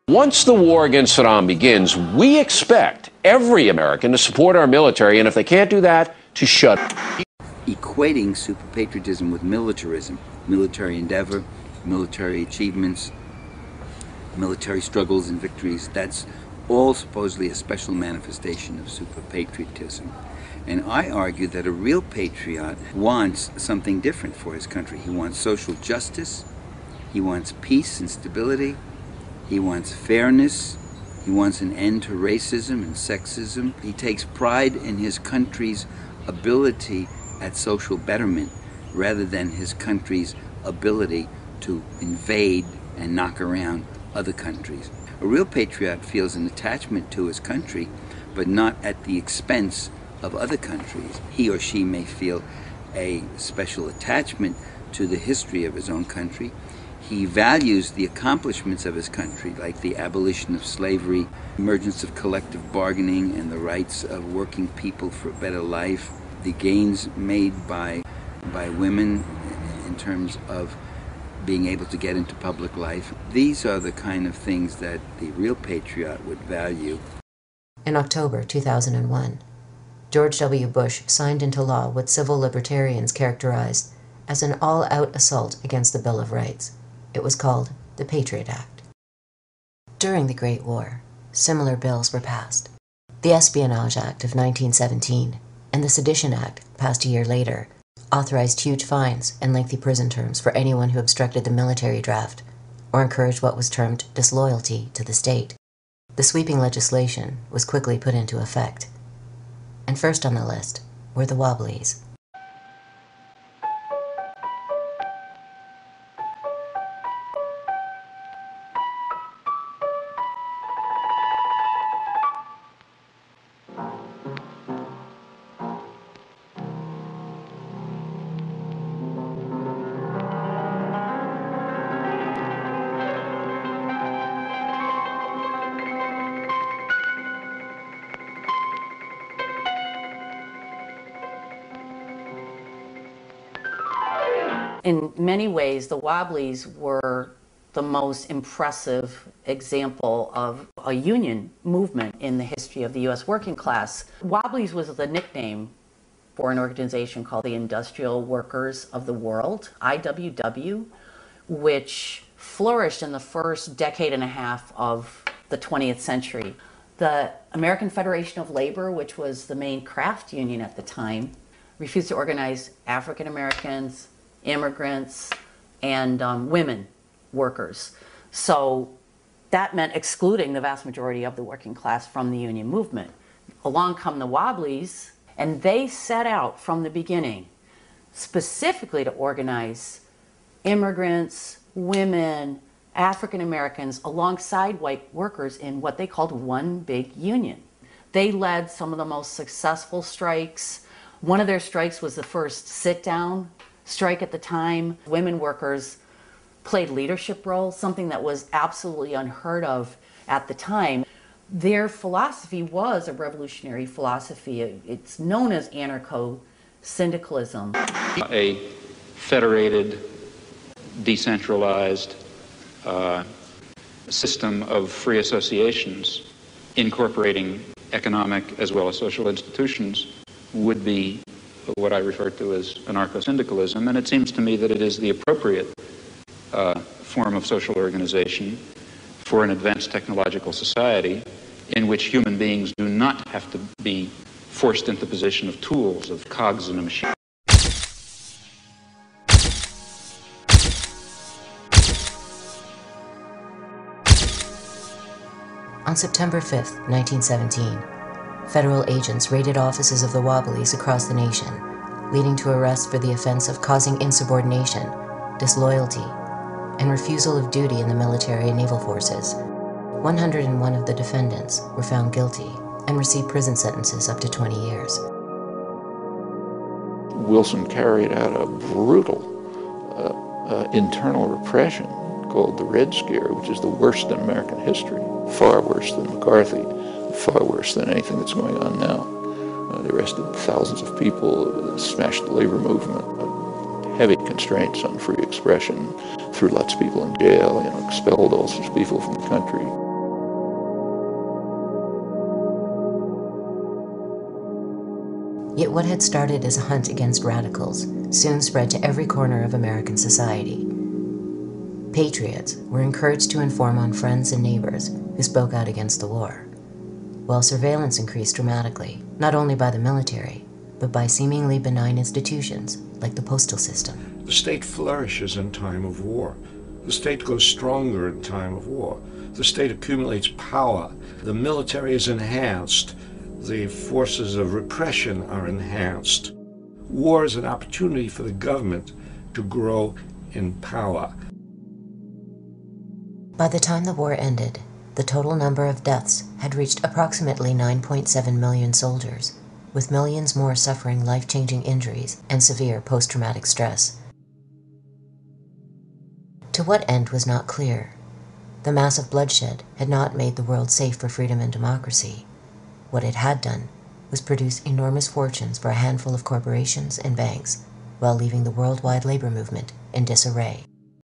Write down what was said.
Once the war against Saddam begins, we expect every American to support our military, and if they can't do that, to shut up. Equating super patriotism with militarism, military endeavor, military achievements, military struggles and victories, that's all supposedly a special manifestation of super patriotism. And I argue that a real patriot wants something different for his country. He wants social justice, he wants peace and stability, he wants fairness, he wants an end to racism and sexism. He takes pride in his country's ability at social betterment rather than his country's ability to invade and knock around other countries. A real patriot feels an attachment to his country, but not at the expense of other countries. He or she may feel a special attachment to the history of his own country. He values the accomplishments of his country, like the abolition of slavery, emergence of collective bargaining, and the rights of working people for a better life, the gains made by women in terms of being able to get into public life. These are the kind of things that the real patriot would value. In October 2001, George W. Bush signed into law what civil libertarians characterized as an all-out assault against the Bill of Rights. It was called the Patriot Act. During the Great War, similar bills were passed. The Espionage Act of 1917 and the Sedition Act, passed a year later, authorized huge fines and lengthy prison terms for anyone who obstructed the military draft or encouraged what was termed disloyalty to the state. The sweeping legislation was quickly put into effect. And first on the list were the Wobblies. In many ways, the Wobblies were the most impressive example of a union movement in the history of the U.S. working class. Wobblies was the nickname for an organization called the Industrial Workers of the World, IWW, which flourished in the first decade and a half of the 20th century. The American Federation of Labor, which was the main craft union at the time, refused to organize African Americans, immigrants, and women workers. So that meant excluding the vast majority of the working class from the union movement. Along come the Wobblies, and they set out from the beginning specifically to organize immigrants, women, African Americans alongside white workers in what they called one big union. They led some of the most successful strikes. One of their strikes was the first sit-down strike at the time. Women workers played leadership roles, something that was absolutely unheard of at the time. Their philosophy was a revolutionary philosophy. It's known as anarcho-syndicalism. A federated, decentralized system of free associations incorporating economic as well as social institutions would be what I refer to as anarcho-syndicalism, and it seems to me that it is the appropriate form of social organization for an advanced technological society in which human beings do not have to be forced into the position of tools, of cogs in a machine. On September 5th, 1917, federal agents raided offices of the Wobblies across the nation, leading to arrest for the offense of causing insubordination, disloyalty, and refusal of duty in the military and naval forces. 101 of the defendants were found guilty and received prison sentences up to 20 years. Wilson carried out a brutal internal repression called the Red Scare, which is the worst in American history, far worse than McCarthy, far worse than anything that's going on now. They arrested thousands of people, smashed the labor movement, heavy constraints on free expression, threw lots of people in jail, expelled all sorts of people from the country. Yet what had started as a hunt against radicals soon spread to every corner of American society. Patriots were encouraged to inform on friends and neighbors who spoke out against the war, while surveillance increased dramatically, not only by the military, but by seemingly benign institutions like the postal system. The state flourishes in time of war. The state grows stronger in time of war. The state accumulates power. The military is enhanced. The forces of repression are enhanced. War is an opportunity for the government to grow in power. By the time the war ended, the total number of deaths had reached approximately 9.7 million soldiers, with millions more suffering life-changing injuries and severe post-traumatic stress. To what end was not clear. The massive bloodshed had not made the world safe for freedom and democracy. What it had done was produce enormous fortunes for a handful of corporations and banks, while leaving the worldwide labor movement in disarray.